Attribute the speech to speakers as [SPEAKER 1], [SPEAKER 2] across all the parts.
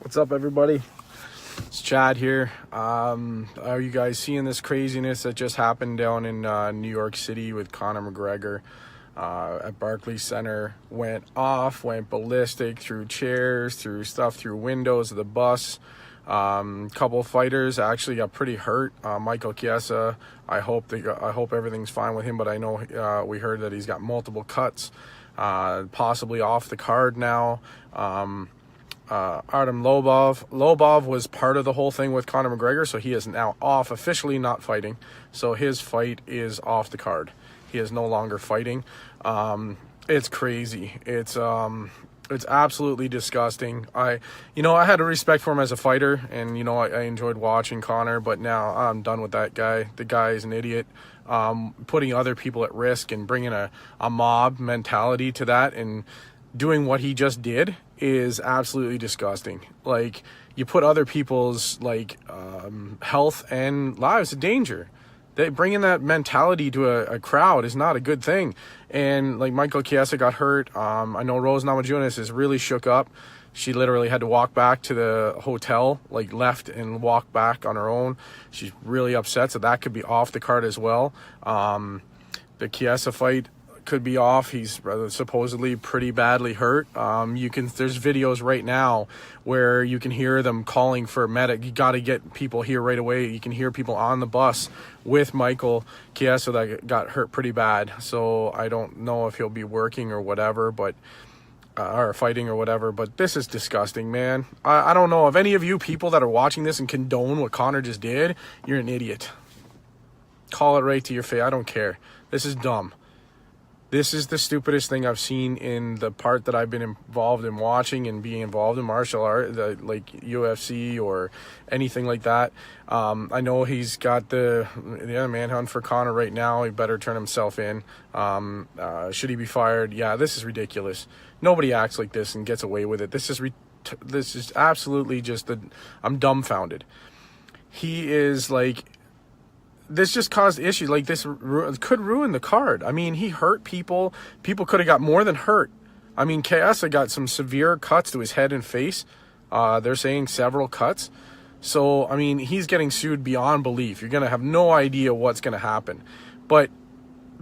[SPEAKER 1] What's up, everybody? It's Chad here. Are you guys seeing this craziness that just happened down in New York City with Connor McGregor at Barclays Center? Went ballistic, through chairs, through stuff, through windows of the bus. Couple fighters actually got pretty hurt. Michael Chiesa, I hope everything's fine with him, but I know we heard that he's got multiple cuts, possibly off the card now. Artem Lobov was part of the whole thing with Connor McGregor, so he is now off, officially not fighting. So his fight is off the card. He is no longer fighting. It's crazy. It's absolutely disgusting. I had a respect for him as a fighter, and I enjoyed watching Connor, but now I'm done with that guy. The guy is an idiot. Putting other people at risk and bringing a mob mentality to that and doing what he just did is absolutely disgusting. Like, you put other people's health and lives in danger. Bringing that mentality to a crowd is not a good thing. And Michael Chiesa got hurt. I know Rose Namajunas is really shook up. She literally had to walk back to the hotel, left and walked back on her own. She's really upset, so that could be off the card as well. The Chiesa fight could be off. He's supposedly pretty badly hurt. There's videos right now where you can hear them calling for a medic. You got to get people here right away. You can hear people on the bus with Michael Chiesa that got hurt pretty bad. So I don't know if he'll be working or whatever, but or fighting or whatever, but this is disgusting, man. I don't know if any of you people that are watching this and condone what Connor just did, you're an idiot. Call it right to your face. I don't care. This is dumb. This is the stupidest thing I've seen in the part that I've been involved in watching and being involved in martial art, like UFC or anything like that. I know he's got the manhunt for Connor right now. He better turn himself in. Should he be fired? Yeah, this is ridiculous. Nobody acts like this and gets away with it. This is absolutely just I'm dumbfounded. He is this just caused issues. This could ruin the card. I mean, he hurt people. People could have got more than hurt. I mean, Chiesa got some severe cuts to his head and face. They're saying several cuts. So, I mean, he's getting sued beyond belief. You're going to have no idea what's going to happen. But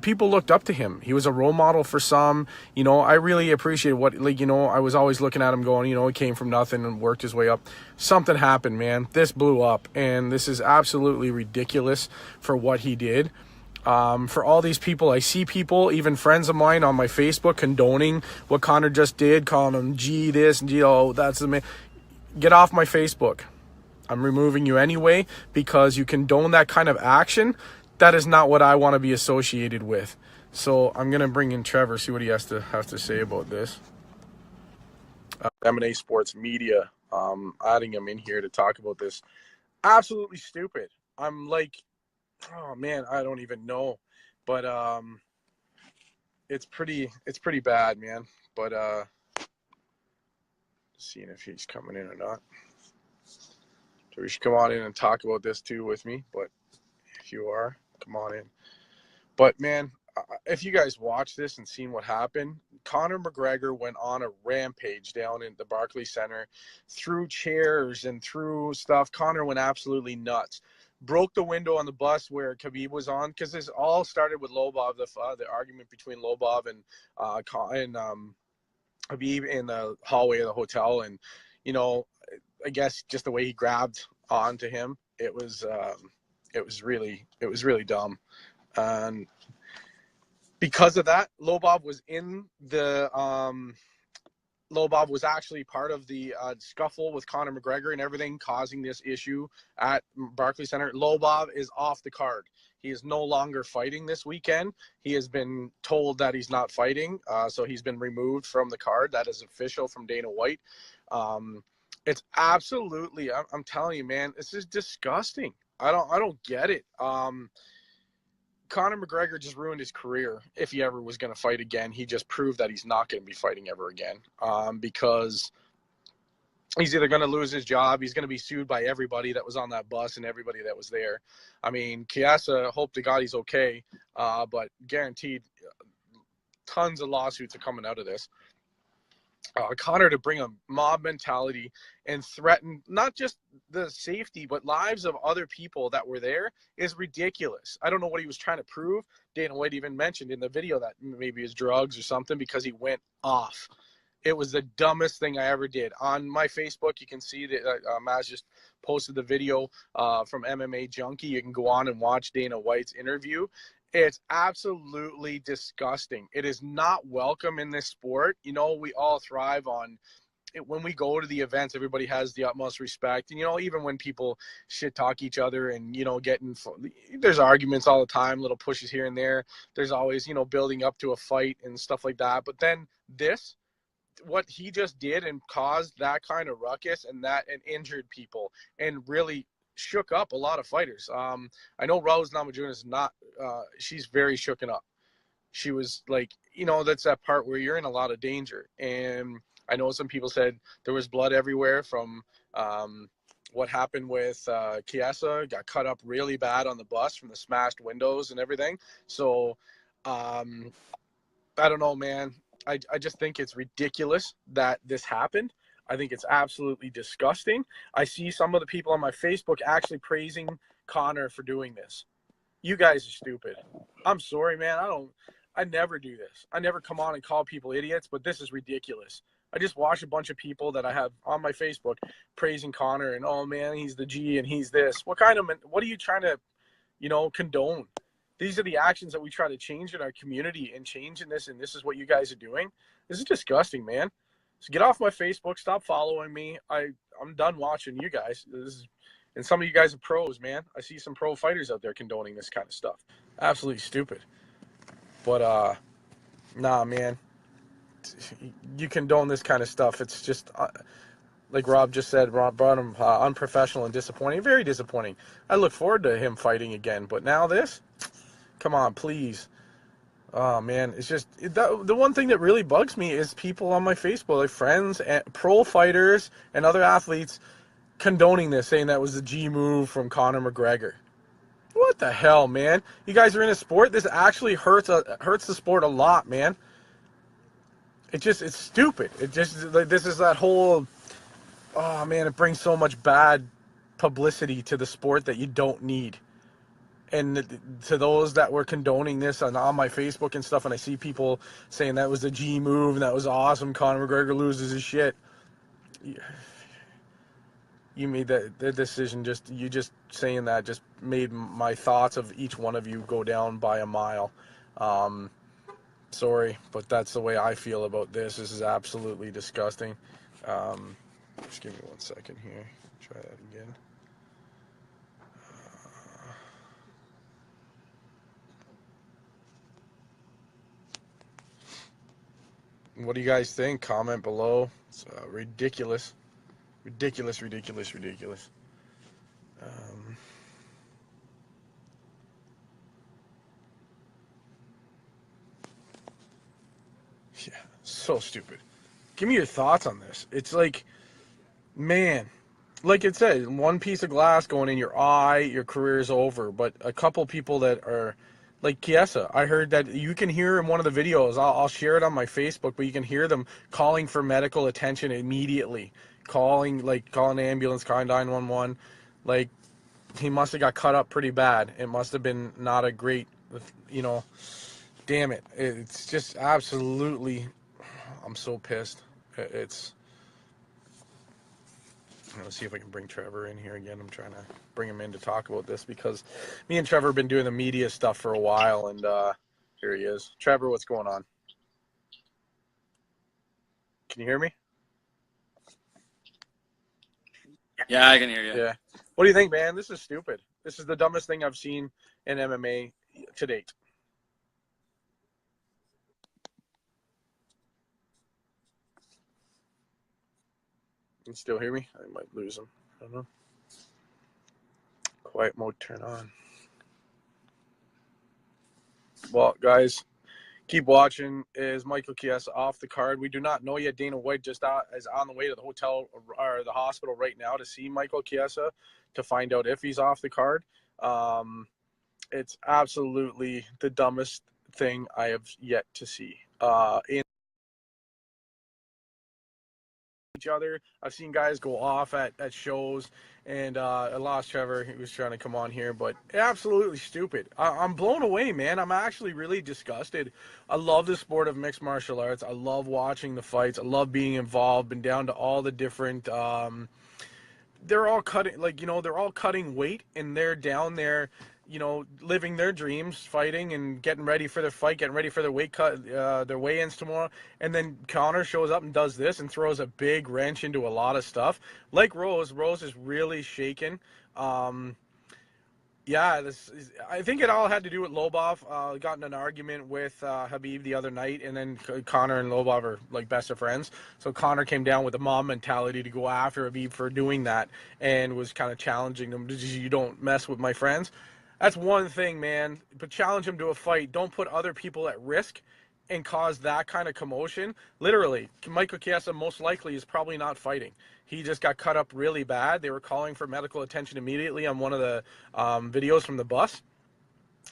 [SPEAKER 1] people looked up to him. He was a role model for some. I really appreciate what, I was always looking at him going, he came from nothing and worked his way up. Something happened, man. This blew up, and this is absolutely ridiculous for what he did. For all these people, I see people, even friends of mine on my Facebook, condoning what Connor just did, calling him G this and G, oh, that's the man. Get off my Facebook. I'm removing you anyway because you condone that kind of action. That is not what I want to be associated with. So I'm going to bring in Trevor, see what he has to say about this. M&A Sports Media, adding him in here to talk about this. Absolutely stupid. I'm oh man, I don't even know. But it's pretty bad, man. But seeing if he's coming in or not. So we should come on in and talk about this too with me. But if you are, come on in. But man, if you guys watch this and seen what happened, Connor McGregor went on a rampage down in the Barclays Center, through chairs and through stuff. Connor went absolutely nuts. Broke the window on the bus where Khabib was on, because this all started with Lobov, the argument between Lobov and Khabib in the hallway of the hotel. And I guess just the way he grabbed onto him, it was really dumb. And because of that, Lobov was actually part of the scuffle with Connor McGregor and everything, causing this issue at Barclays Center. Lobov is off the card. He is no longer fighting this weekend. He has been told that he's not fighting, so he's been removed from the card. That is official from Dana White. It's absolutely, I'm telling you, man, this is disgusting. I don't get it. Connor McGregor just ruined his career. If he ever was going to fight again, he just proved that he's not going to be fighting ever again, because he's either going to lose his job, he's going to be sued by everybody that was on that bus and everybody that was there. I mean, Chiesa, hope to God he's okay, but guaranteed tons of lawsuits are coming out of this. Connor to bring a mob mentality and threaten not just the safety but lives of other people that were there is ridiculous. I don't know what he was trying to prove. Dana White even mentioned in the video that maybe his drugs or something because he went off. It was the dumbest thing I ever did. On my Facebook, you can see that Maz just posted the video from MMA Junkie. You can go on and watch Dana White's interview. It's absolutely disgusting. It is not welcome in this sport. You know, we all thrive on it. When we go to the events, everybody has the utmost respect. And, you know, even when people shit talk each other and, you know, there's arguments all the time, little pushes here and there. There's always, you know, building up to a fight and stuff like that. But then what he just did and caused that kind of ruckus and injured people and really shook up a lot of fighters. I know Rose Namajunas is not, she's very shooken up. She was like, you know, that's that part where you're in a lot of danger. And I know some people said there was blood everywhere from what happened with Chiesa, got cut up really bad on the bus from the smashed windows and everything. So I don't know, man. I just think it's ridiculous that this happened. I think it's absolutely disgusting. I see some of the people on my Facebook actually praising Connor for doing this. You guys are stupid. I'm sorry, man. I never do this. I never come on and call people idiots, but this is ridiculous. I just watch a bunch of people that I have on my Facebook praising Connor and, oh man, he's the G and he's this. What are you trying to, you know, condone? These are the actions that we try to change in our community and change in this, and this is what you guys are doing. This is disgusting, man. So get off my Facebook. Stop following me. I'm done watching you guys. And some of you guys are pros, man. I see some pro fighters out there condoning this kind of stuff. Absolutely stupid. But, nah, man. You condone this kind of stuff. It's just, like Rob just said, Rob brought him unprofessional and disappointing. Very disappointing. I look forward to him fighting again. But now this? Come on, please. Oh, man. It's just the one thing that really bugs me is people on my Facebook, like friends, and pro fighters and other athletes condoning this, saying that was the G move from Connor McGregor. What the hell, man? You guys are in a sport. This actually hurts the sport a lot, man. It's stupid. It just, like, this is that whole, oh, man, it brings so much bad publicity to the sport that you don't need. And to those that were condoning this on my Facebook and stuff, and I see people saying that was the G move and that was awesome, Conor McGregor loses his shit. You made the decision, you just saying that just made my thoughts of each one of you go down by a mile. Sorry, but that's the way I feel about this. This is absolutely disgusting. Just give me 1 second here. Try that again. What do you guys think? Comment below. It's ridiculous. Ridiculous. Yeah, so stupid. Give me your thoughts on this. It's like, man, like it said, one piece of glass going in your eye, your career is over. But a couple people that are like Chiesa, I heard that you can hear in one of the videos, I'll share it on my Facebook, but you can hear them calling for medical attention immediately. Calling an ambulance, calling 911. Like, he must have got cut up pretty bad. It must have been not a great, you know, damn it. It's just absolutely, I'm so pissed. Let's see if I can bring Trevor in here again. I'm trying to bring him in to talk about this because me and Trevor have been doing the media stuff for a while, and here he is. Trevor, what's going on? Can you hear me?
[SPEAKER 2] Yeah, I can hear you.
[SPEAKER 1] Yeah. What do you think, man? This is stupid. This is the dumbest thing I've seen in MMA to date. Can you still hear me? I might lose him. I don't know. Quiet mode turn on. Well, guys, keep watching. Is Michael Chiesa off the card? We do not know yet. Dana White just is on the way to the hotel or the hospital right now to see Michael Chiesa to find out if he's off the card. It's absolutely the dumbest thing I have yet to see. In each other. I've seen guys go off at shows, and I lost Trevor. He was trying to come on here, but absolutely stupid. I'm blown away, man. I'm actually really disgusted. I love the sport of mixed martial arts. I love watching the fights. I love being involved. Been down to all the different. They're all cutting, like, they're all cutting weight, and they're down there, living their dreams, fighting and getting ready for their fight, getting ready for their weight cut, their weigh-ins tomorrow. And then Connor shows up and does this and throws a big wrench into a lot of stuff. Like Rose is really shaken. Yeah, I think it all had to do with Lobov. Got in an argument with Habib the other night, and then Connor and Lobov are like best of friends. So Connor came down with a mob mentality to go after Habib for doing that, and was kind of challenging him. You don't mess with my friends. That's one thing, man. But challenge him to a fight. Don't put other people at risk and cause that kind of commotion. Literally, Michael Chiesa most likely is probably not fighting. He just got cut up really bad. They were calling for medical attention immediately on one of the videos from the bus,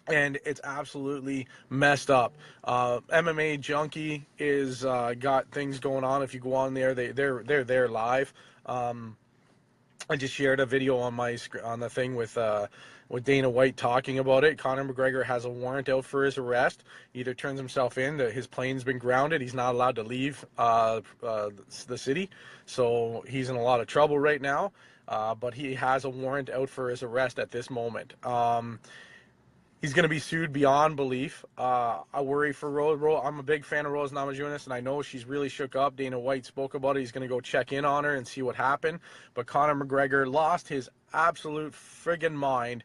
[SPEAKER 1] and it's absolutely messed up. MMA Junkie is got things going on. If you go on there, they're there live. I just shared a video on the thing with Dana White talking about it. Connor McGregor has a warrant out for his arrest. He either turns himself in, his plane's been grounded. He's not allowed to leave the city, so he's in a lot of trouble right now. But he has a warrant out for his arrest at this moment. He's going to be sued beyond belief. I worry for Rose. I'm a big fan of Rose Namajunas, and I know she's really shook up. Dana White spoke about it. He's going to go check in on her and see what happened. But Conor McGregor lost his absolute friggin' mind.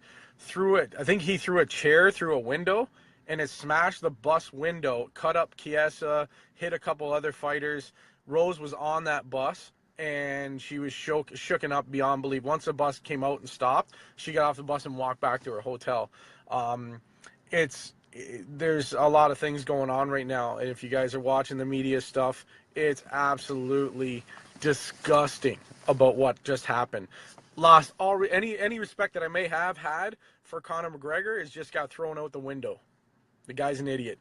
[SPEAKER 1] I think he threw a chair through a window, and it smashed the bus window, cut up Chiesa, hit a couple other fighters. Rose was on that bus, and she was shooken up beyond belief. Once the bus came out and stopped, she got off the bus and walked back to her hotel. There's a lot of things going on right now, and if you guys are watching the media stuff, it's absolutely disgusting about what just happened. Lost any respect that I may have had for Conor McGregor is just got thrown out the window. The guy's an idiot.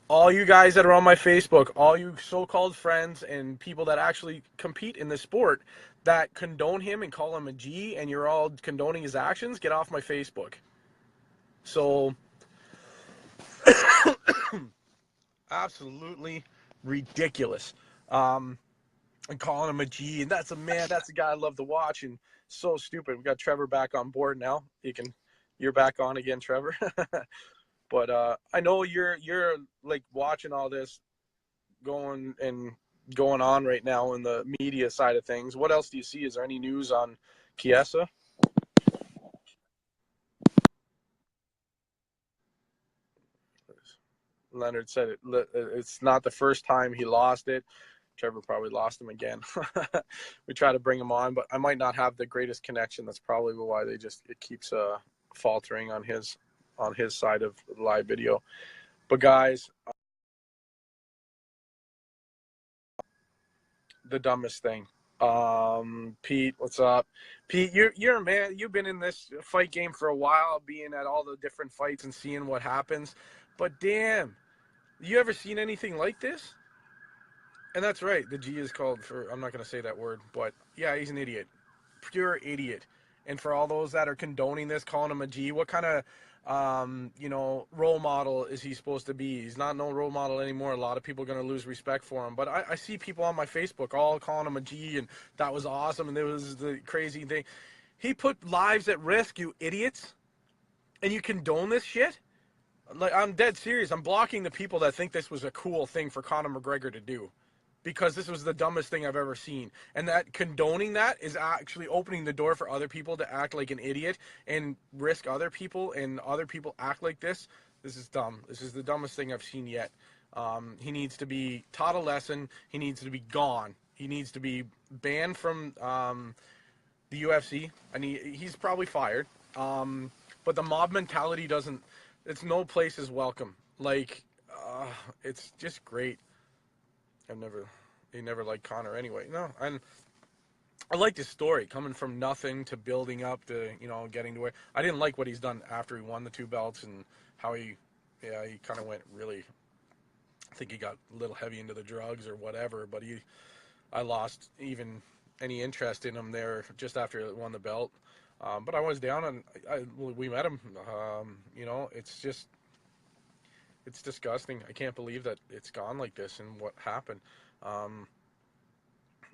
[SPEAKER 1] All you guys that are on my Facebook, all you so-called friends and people that actually compete in this sport that condone him and call him a G, and you're all condoning his actions, get off my Facebook. So, absolutely ridiculous. And calling him a G, and that's a guy I love to watch, and so stupid. We got Trevor back on board now. You're back on again, Trevor. But I know you're like watching all this going on right now in the media side of things. What else do you see? Is there any news on Chiesa? Leonard said it's not the first time he lost it. Trevor probably lost him again. We try to bring him on, but I might not have the greatest connection. That's probably why it keeps faltering on his side of the live video. But guys, the dumbest thing. Pete, what's up? Pete, you're a man. You've been in this fight game for a while, being at all the different fights and seeing what happens. But damn, you ever seen anything like this? And that's right. The G is called for, I'm not going to say that word, but yeah, he's an idiot. Pure idiot. And for all those that are condoning this, calling him a G, what kind of, role model is he supposed to be? He's not no role model anymore. A lot of people are going to lose respect for him. But I see people on my Facebook all calling him a G, and that was awesome, and it was the crazy thing. He put lives at risk, you idiots. And you condone this shit? Like, I'm dead serious. I'm blocking the people that think this was a cool thing for Conor McGregor to do, because this was the dumbest thing I've ever seen. And that condoning that is actually opening the door for other people to act like an idiot and risk other people, and other people act like this. This is dumb. This is the dumbest thing I've seen yet. He needs to be taught a lesson. He needs to be gone. He needs to be banned from the UFC, and he's probably fired. But the mob mentality it's no place is welcome. Like, it's just great. He never liked Connor anyway. No, and I liked his story, coming from nothing to building up to, getting to where. I didn't like what he's done after he won the 2 belts, and how he kind of went really, I think he got a little heavy into the drugs or whatever, but I lost even any interest in him there just after he won the belt. But I was down, and we met him. It's just it's disgusting. I can't believe that it's gone like this and what happened. Um,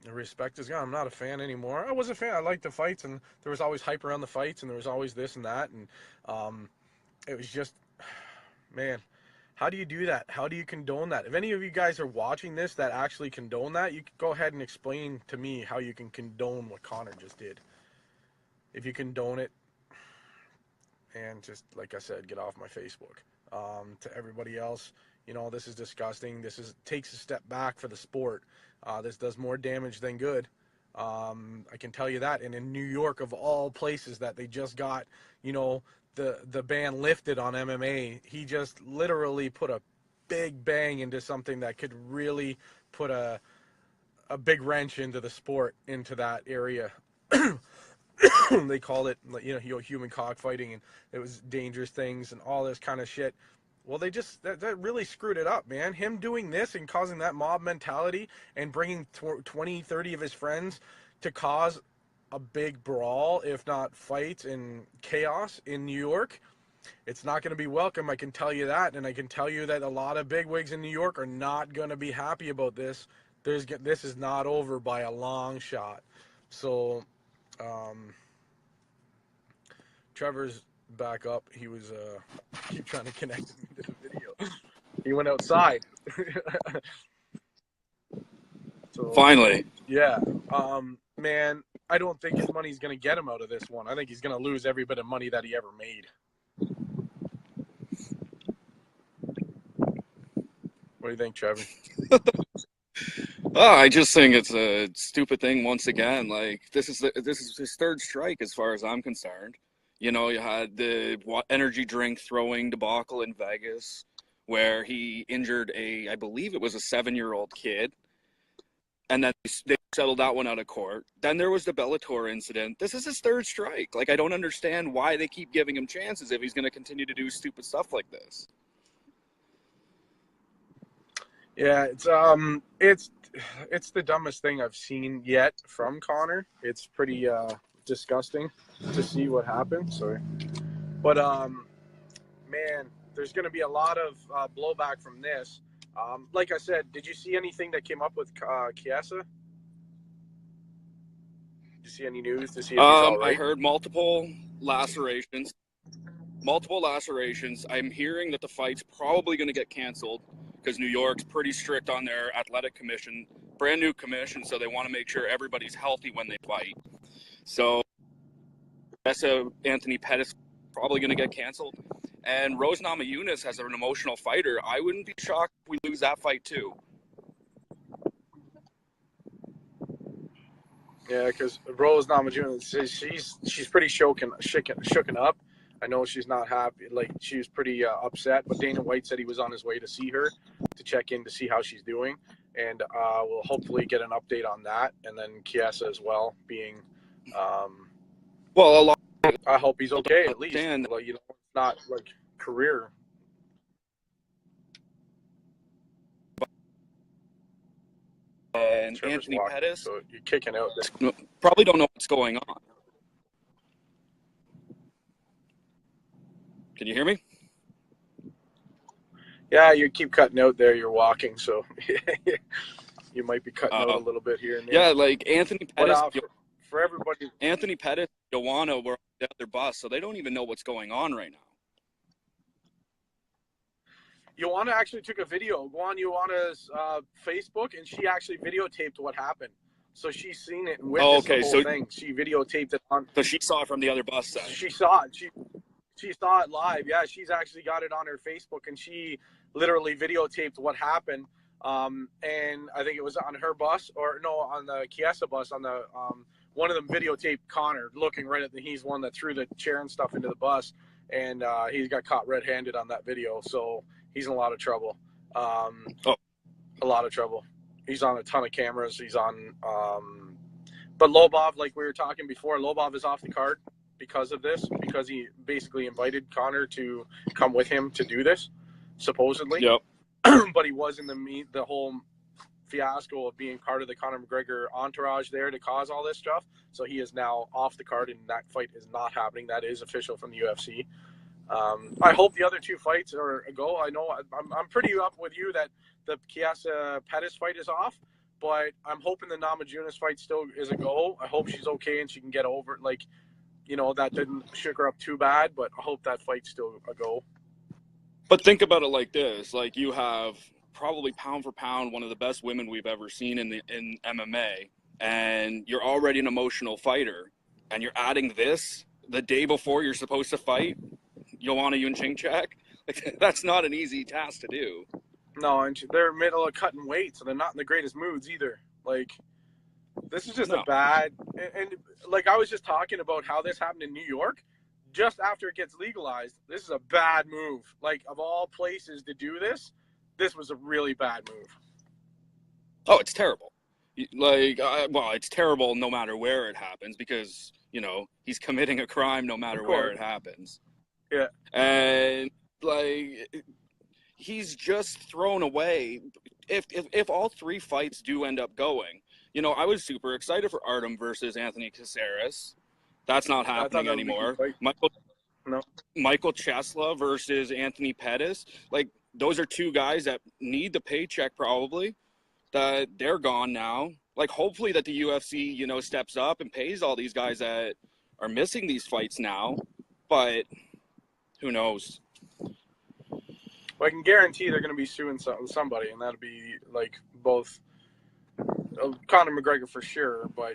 [SPEAKER 1] the respect is gone. I'm not a fan anymore. I was a fan. I liked the fights, and there was always hype around the fights, and there was always this and that, and it was just, man, how do you do that? How do you condone that? If any of you guys are watching this that actually condone that, you can go ahead and explain to me how you can condone what Connor just did. If you condone it, and just like I said, get off my Facebook. To everybody else, this is disgusting. Takes a step back for the sport. This does more damage than good. I can tell you that. And in New York, of all places, that they just got, the ban lifted on MMA, he just literally put a big bang into something that could really put a big wrench into the sport, into that area. They called it, human cockfighting, and it was dangerous things and all this kind of shit. Well, they just that really screwed it up, man. Him doing this and causing that mob mentality and bringing 20, 30 of his friends to cause a big brawl, if not fights and chaos in New York. It's not going to be welcome, I can tell you that. And I can tell you that a lot of bigwigs in New York are not going to be happy about this. This is not over by a long shot. So, Trevor's back up. He was keep trying to connect me to the video. He went outside. So,
[SPEAKER 2] Finally.
[SPEAKER 1] yeah. Man, I don't think his money's going to get him out of this one. I think he's going to lose every bit of money that he ever made. What do you think, Trevor?
[SPEAKER 2] I just think it's a stupid thing once again. Like, this is his third strike as far as I'm concerned. You had the energy drink throwing debacle in Vegas where he injured I believe it was a 7-year-old kid. And then they settled that one out of court. Then there was the Bellator incident. This is his third strike. Like, I don't understand why they keep giving him chances if he's going to continue to do stupid stuff like this.
[SPEAKER 1] Yeah, it's the dumbest thing I've seen yet from Connor. It's pretty disgusting to see what happened. Sorry, but man, there's going to be a lot of blowback from this. Like I said, did you see anything that came up with Chiesa? Did you see any news to see if he's all right?
[SPEAKER 2] I heard multiple lacerations. I'm hearing that the fight's probably going to get canceled because New York's pretty strict on their athletic commission, brand new commission, so they want to make sure everybody's healthy when they fight. So Anthony Pettis probably going to get canceled. And Rose Namajunas, as an emotional fighter, I wouldn't be shocked if we lose that fight too.
[SPEAKER 1] Yeah, because Rose Namajunas, she's pretty shooken up. I know she's not happy. Like, she was pretty upset. But Dana White said he was on his way to see her, to check in to see how she's doing, and we'll hopefully get an update on that. And then Chiesa as well, being,
[SPEAKER 2] well, a lot.
[SPEAKER 1] I hope he's okay at least. Like, not like career.
[SPEAKER 2] And
[SPEAKER 1] Trevor's
[SPEAKER 2] Anthony
[SPEAKER 1] walking,
[SPEAKER 2] Pettis,
[SPEAKER 1] so you're kicking out this.
[SPEAKER 2] Probably don't know what's going on. Can you hear me?
[SPEAKER 1] Yeah, you keep cutting out there. You're walking, so you might be cutting out a little bit here and there.
[SPEAKER 2] Yeah, like Anthony Pettis.
[SPEAKER 1] For everybody,
[SPEAKER 2] Anthony Pettis, Joanna were on the other bus, so they don't even know what's going on right now.
[SPEAKER 1] Joanna actually took a video. Go on Joanna's Facebook, and she actually videotaped what happened. So she's seen it and witnessed the whole thing. She videotaped it on.
[SPEAKER 2] So she saw it from the other bus side.
[SPEAKER 1] She saw it. She saw it live. Yeah, she's actually got it on her Facebook, and she literally videotaped what happened. And I think it was on her bus, or no, on the Chiesa bus. On the one of them videotaped Connor looking right at he's one that threw the chair and stuff into the bus, and he got caught red-handed on that video. So he's in a lot of trouble. A lot of trouble. He's on a ton of cameras. He's on. But Lobov, like we were talking before, Lobov is off the card because of this, because he basically invited Connor to come with him to do this, supposedly.
[SPEAKER 2] Yep.
[SPEAKER 1] But he was in the whole fiasco of being part of the Connor McGregor entourage there to cause all this stuff. So he is now off the card, and that fight is not happening. That is official from the UFC. I hope the other two fights are a go. I know I'm pretty up with you that the Chiesa Pettis fight is off, but I'm hoping the Namajunas fight still is a go. I hope she's okay and she can get over it. Like, that didn't shook her up too bad, but I hope that fight's still a go.
[SPEAKER 2] But think about it like this: like, you have probably pound for pound one of the best women we've ever seen in MMA, and you're already an emotional fighter, and you're adding this the day before you're supposed to fight Joanna Jędrzejczyk. Like, that's not an easy task to do.
[SPEAKER 1] No, and they're middle of cutting weight, so they're not in the greatest moods either. Like, this is just a bad, and like I was just talking about how this happened in New York. Just after it gets legalized, this is a bad move. Like, of all places to do this, this was a really bad move.
[SPEAKER 2] Oh, it's terrible. Like, well, it's terrible no matter where it happens, because, he's committing a crime no matter where it happens.
[SPEAKER 1] Yeah.
[SPEAKER 2] And, like, he's just thrown away. If all three fights do end up going, I was super excited for Artem versus Anthony Caceres. That's not happening anymore. Michael Chesla versus Anthony Pettis. Like, those are two guys that need the paycheck probably. That they're gone now. Like, hopefully that the UFC, steps up and pays all these guys that are missing these fights now. But who knows?
[SPEAKER 1] Well, I can guarantee they're going to be suing somebody, and that'll be like both Connor McGregor for sure, but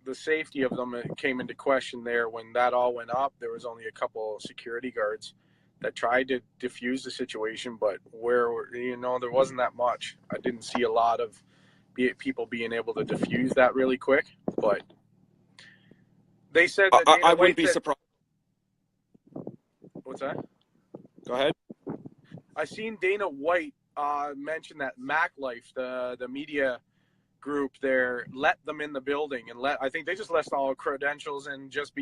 [SPEAKER 1] the safety of them came into question there when that all went up. There was only a couple security guards that tried to diffuse the situation, but where there wasn't that much. I didn't see a lot of people being able to diffuse that really quick, but they said that
[SPEAKER 2] I wouldn't be surprised.
[SPEAKER 1] What's that?
[SPEAKER 2] Go ahead.
[SPEAKER 1] I seen Dana White mention that MacLife, the media group there, let them in the building, and I think they just left all credentials and just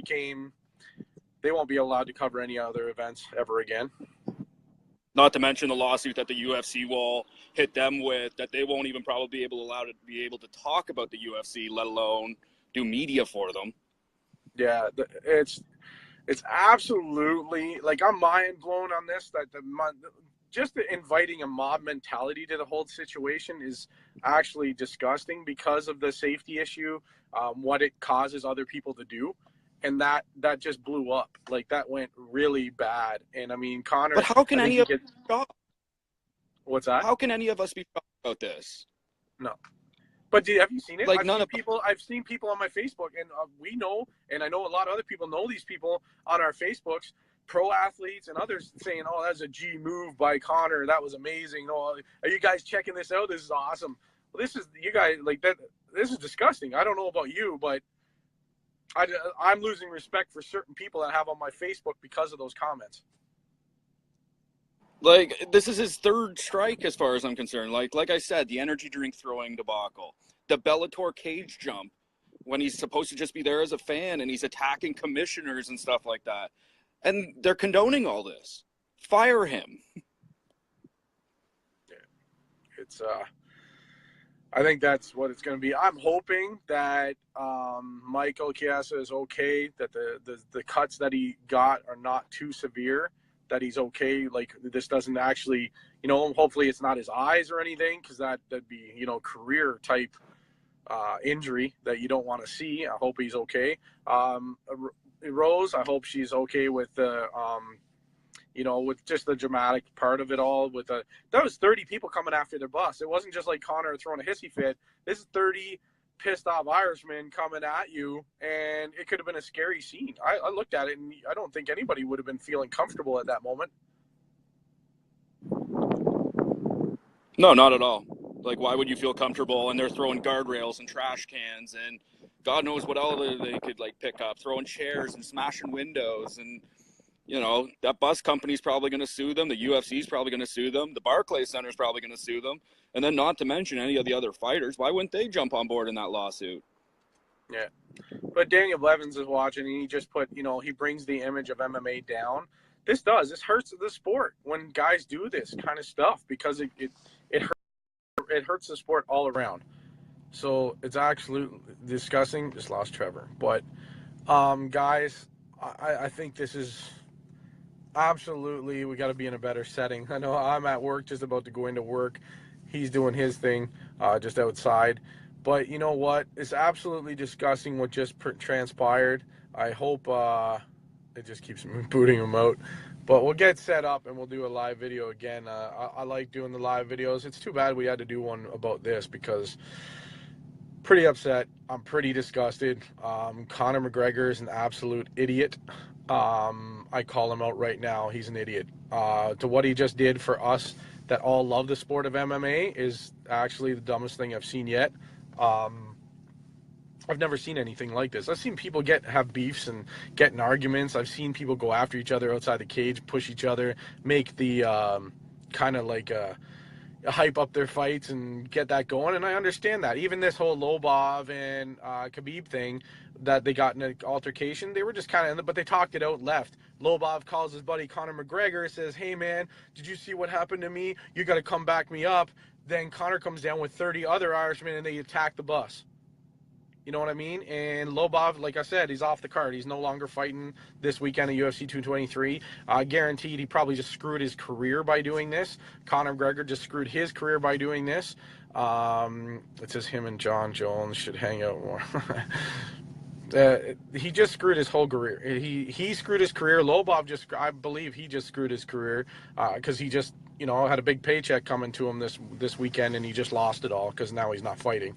[SPEAKER 1] they won't be allowed to cover any other events ever again.
[SPEAKER 2] Not to mention the lawsuit that the UFC will hit them with, that they won't even probably be able to talk about the UFC, let alone do media for them.
[SPEAKER 1] Yeah, it's absolutely, like, I'm mind blown on this, that just inviting a mob mentality to the whole situation is actually disgusting because of the safety issue, what it causes other people to do. And that just blew up. Like, that went really bad. And I mean, Connor.
[SPEAKER 2] But how can any of us be shocked?
[SPEAKER 1] What's that?
[SPEAKER 2] How can any of us be shocked about this?
[SPEAKER 1] No. But have you seen it?
[SPEAKER 2] Like,
[SPEAKER 1] I've seen people on my Facebook, and we know, and I know a lot of other people know these people on our Facebooks, pro athletes and others, saying, "Oh, that's a G move by Connor. That was amazing. Oh, are you guys checking this out? This is awesome." Well, this is, you guys, like, that. This is disgusting. I don't know about you, but I'm losing respect for certain people that I have on my Facebook because of those comments.
[SPEAKER 2] Like, this is his third strike as far as I'm concerned. Like I said, the energy drink throwing debacle, the Bellator cage jump when he's supposed to just be there as a fan and he's attacking commissioners and stuff like that. And they're condoning all this. Fire him.
[SPEAKER 1] Yeah. It's I think that's what it's going to be. I'm hoping that Michael Chiesa is okay, that the cuts that he got are not too severe, that he's okay. Like, this doesn't actually, hopefully it's not his eyes or anything, because that'd be, career type injury that you don't want to see. I hope he's okay. Rose, I hope she's okay with the, with just the dramatic part of it all. That was 30 people coming after their bus. It wasn't just like Connor throwing a hissy fit. This is 30 pissed off Irishmen coming at you, and it could have been a scary scene. I looked at it, and I don't think anybody would have been feeling comfortable at that moment.
[SPEAKER 2] No, not at all. Like, why would you feel comfortable? And they're throwing guardrails and trash cans and God knows what else they could, like, pick up, throwing chairs and smashing windows. And, that bus company's probably going to sue them. The UFC's probably going to sue them. The Barclays Center's probably going to sue them. And then, not to mention any of the other fighters. Why wouldn't they jump on board in that lawsuit?
[SPEAKER 1] Yeah. But Daniel Blevins is watching, and he just put, he brings the image of MMA down. This hurts the sport when guys do this kind of stuff, because it it hurts the sport all around. So it's absolutely disgusting. Just lost Trevor, but guys, I think this is absolutely, we got to be in a better setting. I know I'm at work, just about to go into work. He's doing his thing, just outside. But you know what? It's absolutely disgusting what just transpired. I hope it just keeps booting him out. But we'll get set up and we'll do a live video again. I like doing the live videos. It's too bad we had to do one about this because pretty upset. I'm pretty disgusted. Connor McGregor is an absolute idiot. I call him out right now. He's an idiot. To what he just did for us that all love the sport of MMA is actually the dumbest thing I've seen yet. I've never seen anything like this. I've seen people have beefs and get in arguments. I've seen people go after each other outside the cage, push each other, make the kind of like hype up their fights and get that going, and I understand that. Even this whole Lobov and Khabib thing that they got in an altercation, they were just kind of, but they talked it out left. Lobov calls his buddy Connor McGregor, says, "Hey man, did you see what happened to me? You got to come back me up." Then Connor comes down with 30 other Irishmen and they attack the bus. You know what I mean? And Lobov, like I said, he's off the card. He's no longer fighting this weekend at UFC 223. Guaranteed he probably just screwed his career by doing this. Connor McGregor just screwed his career by doing this. It says him and John Jones should hang out more. He just screwed his whole career. He screwed his career. Lobov I believe he just screwed his career because he just, had a big paycheck coming to him this weekend, and he just lost it all because now he's not fighting.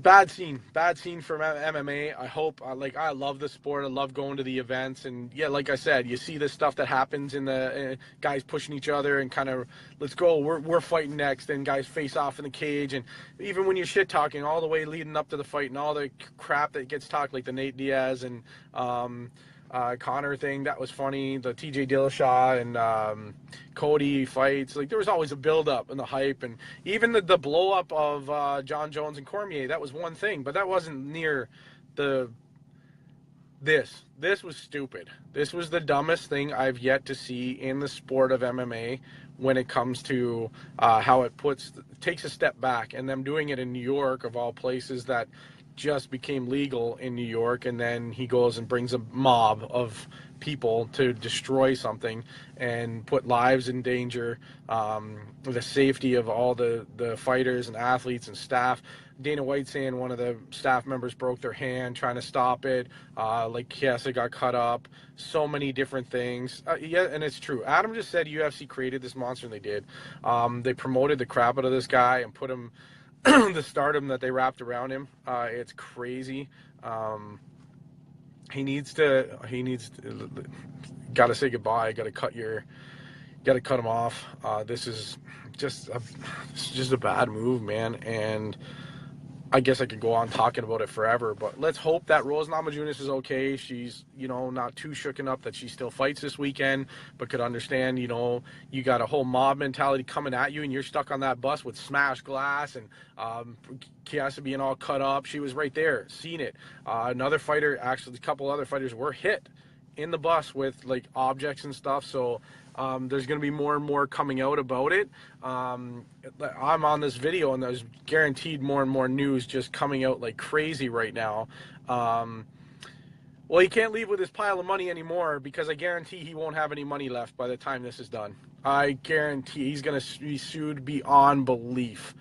[SPEAKER 1] Bad scene from MMA. I hope, I love the sport. I love going to the events. And yeah, like I said, you see this stuff that happens in the guys pushing each other and kind of, let's go, we're fighting next. And guys face off in the cage. And even when you're shit talking all the way leading up to the fight and all the crap that gets talked, like the Nate Diaz and Connor thing, that was funny. The TJ Dillashaw and Cody fights, like there was always a build up and the hype, and even the blow up of John Jones and Cormier, that was one thing, but that wasn't near this was stupid. This was the dumbest thing I've yet to see in the sport of MMA when it comes to how it takes a step back, and them doing it in New York of all places that just became legal in New York, and then he goes and brings a mob of people to destroy something and put lives in danger, the safety of all the fighters and athletes and staff. Dana White saying one of the staff members broke their hand trying to stop it, like Chiesa got cut up, so many different things. Yeah, and it's true. Adam just said UFC created this monster, and they did. They promoted the crap out of this guy and put him the stardom that they wrapped around him. It's crazy. He needs to got to say goodbye. Got to cut him off. This is just a bad move, man. And I guess I could go on talking about it forever, but let's hope that Rose Namajunas is okay. She's, not too shooken up that she still fights this weekend, but could understand, you got a whole mob mentality coming at you and you're stuck on that bus with smashed glass and Chiesa being all cut up. She was right there, seen it. Another fighter, actually a couple other fighters were hit in the bus with like objects and stuff. So there's going to be more and more coming out about it. I'm on this video and there's guaranteed more and more news just coming out like crazy right now. Well, he can't leave with his pile of money anymore because I guarantee he won't have any money left by the time this is done. I guarantee he's going to be sued beyond belief.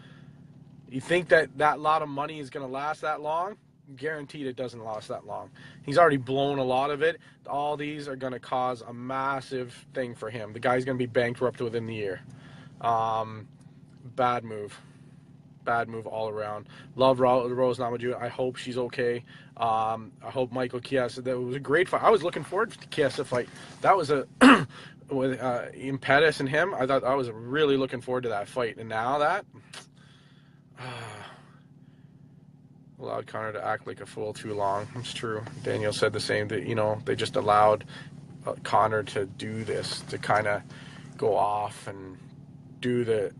[SPEAKER 1] You think that lot of money is going to last that long? Guaranteed it doesn't last that long. He's already blown a lot of it. All these are going to cause a massive thing for him. The guy's going to be bankrupt within the year. Bad move all around. Love Rose Namajunas. I hope she's okay. I hope Michael Chiesa, that was a great fight. I was looking forward to the Chiesa fight. That was with Pettis and him. I was really looking forward to that fight. And now that allowed Connor to act like a fool too long. It's true. Daniel said the same, that, they just allowed Connor to do this, to kind of go off and do the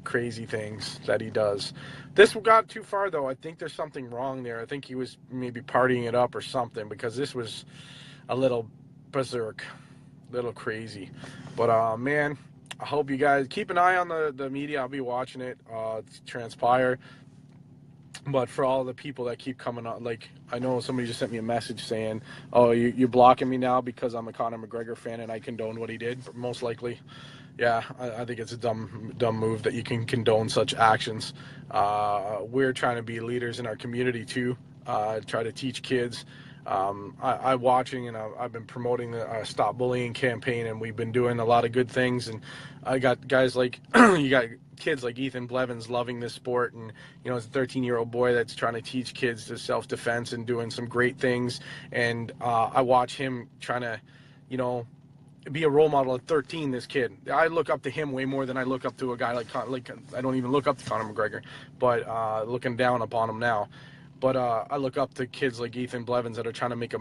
[SPEAKER 1] crazy things that he does. This got too far, though. I think there's something wrong there. I think he was maybe partying it up or something, because this was a little berserk, a little crazy. But, man, I hope you guys keep an eye on the media. I'll be watching it transpire. But for all the people that keep coming on, like, I know somebody just sent me a message saying, "Oh, you're blocking me now because I'm a Connor McGregor fan and I condone what he did." But most likely, yeah, I think it's a dumb move that you can condone such actions. We're trying to be leaders in our community too. Try to teach kids. I'm watching, and I've been promoting the Stop Bullying campaign, and we've been doing a lot of good things. And I got guys like you got kids like Ethan Blevins loving this sport, and he's a 13-year-old boy that's trying to teach kids to self-defense and doing some great things. And I watch him trying to, you know, be a role model at 13. This kid, I look up to him way more than I look up to a guy like I don't even look up to Connor McGregor, but looking down upon him now. But I look up to kids like Ethan Blevins that are trying to make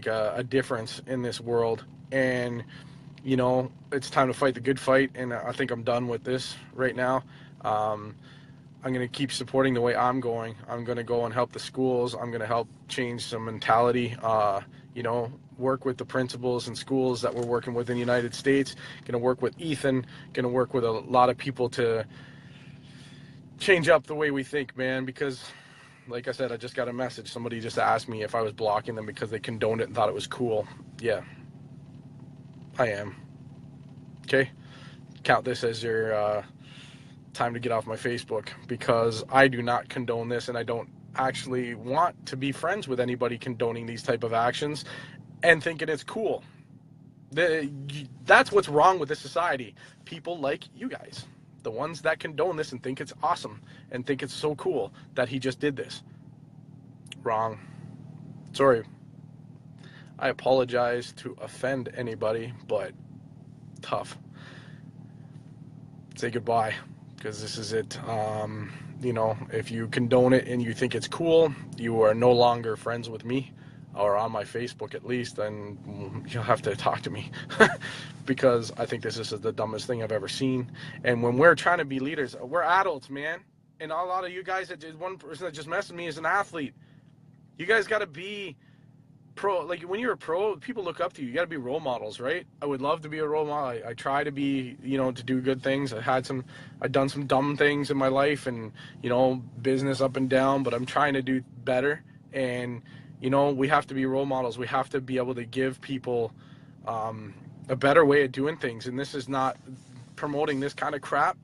[SPEAKER 1] a difference in this world. And it's time to fight the good fight. And I think I'm done with this right now. I'm going to keep supporting the way I'm going. I'm going to go and help the schools. I'm going to help change some mentality. Work with the principals and schools that we're working with in the United States. Going to work with Ethan. Going to work with a lot of people to change up the way we think, man. Because, like I said, I just got a message. Somebody just asked me if I was blocking them because they condoned it and thought it was cool. Yeah, I am. Okay? Count this as your time to get off my Facebook, because I do not condone this, and I don't actually want to be friends with anybody condoning these type of actions and thinking it's cool. That's what's wrong with this society. People like you guys, the ones that condone this and think it's awesome and think it's so cool that he just did this. Wrong. Sorry. I apologize to offend anybody, but tough. Say goodbye, because this is it. If you condone it and you think it's cool, you are no longer friends with me, or on my Facebook at least, then you'll have to talk to me because I think this is the dumbest thing I've ever seen. And when we're trying to be leaders, we're adults, man. And a lot of you guys, one person that just messaged me is an athlete. You guys got to be pro. Like, when you're a pro, people look up to you. You got to be role models, right? I would love to be a role model. I try to be, to do good things. I've done some dumb things in my life, and business up and down, but I'm trying to do better. And we have to be role models. We have to be able to give people a better way of doing things. And this is not promoting this kind of crap.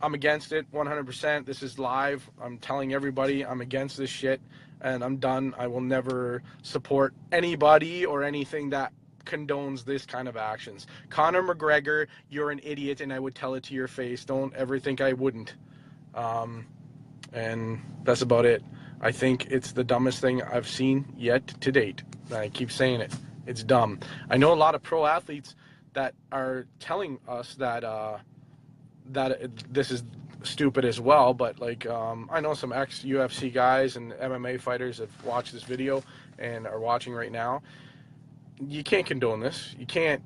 [SPEAKER 1] I'm against it 100%. This is live. I'm telling everybody I'm against this shit, and I'm done. I will never support anybody or anything that condones this kind of actions. Connor McGregor, you're an idiot, and I would tell it to your face. Don't ever think I wouldn't. And that's about it. I think it's the dumbest thing I've seen yet to date. I keep saying it. It's dumb. I know a lot of pro athletes that are telling us that this is stupid as well, but I know some ex-UFC guys and MMA fighters have watched this video and are watching right now. You can't condone this. You can't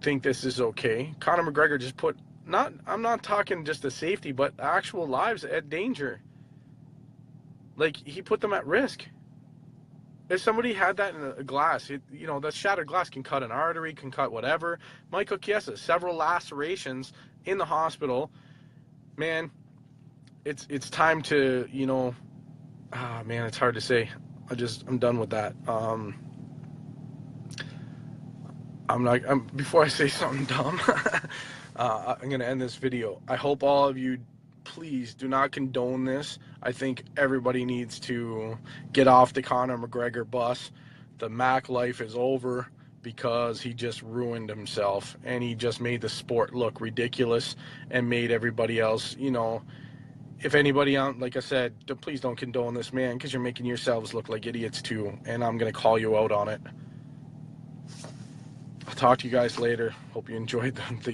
[SPEAKER 1] think this is okay. Conor McGregor just I'm not talking just the safety, but actual lives at danger. Like, he put them at risk. If somebody had that in a glass, that shattered glass can cut an artery, can cut whatever. Michael Chiesa, several lacerations in the hospital. Man, it's time to, man, it's hard to say. I'm done with that. Before I say something dumb, I'm going to end this video. I hope all of you, please do not condone this. I think everybody needs to get off the Conor McGregor bus. The Mac life is over because he just ruined himself, and he just made the sport look ridiculous and made everybody else, if anybody out, like I said, please don't condone this, man, because you're making yourselves look like idiots too, and I'm going to call you out on it. I'll talk to you guys later. Hope you enjoyed the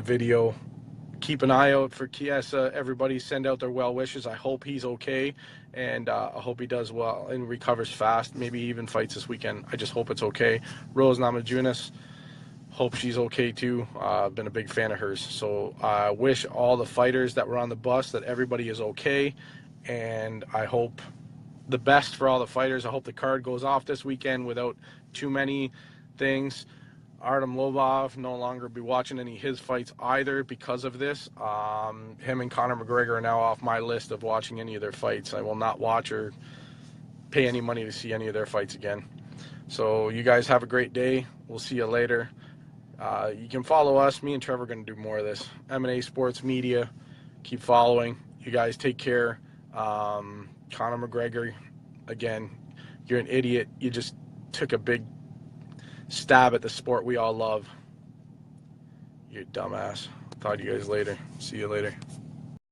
[SPEAKER 1] video. Keep an eye out for Chiesa. Everybody send out their well wishes. I hope he's okay, and I hope he does well and recovers fast. Maybe even fights this weekend. I just hope it's okay. Rose Namajunas, hope she's okay too. I've been a big fan of hers. So I wish all the fighters that were on the bus that everybody is okay, and I hope the best for all the fighters. I hope the card goes off this weekend without too many things. Artem Lobov, no longer be watching any of his fights either because of this. Him and Connor McGregor are now off my list of watching any of their fights. I will not watch or pay any money to see any of their fights again. So you guys have a great day. We'll see you later. You can follow us. Me and Trevor are going to do more of this. M&A Sports Media. Keep following. You guys take care. Conor McGregor, again, you're an idiot. You just took a big stab at the sport we all love. You dumbass. Talk to you guys later. See you later.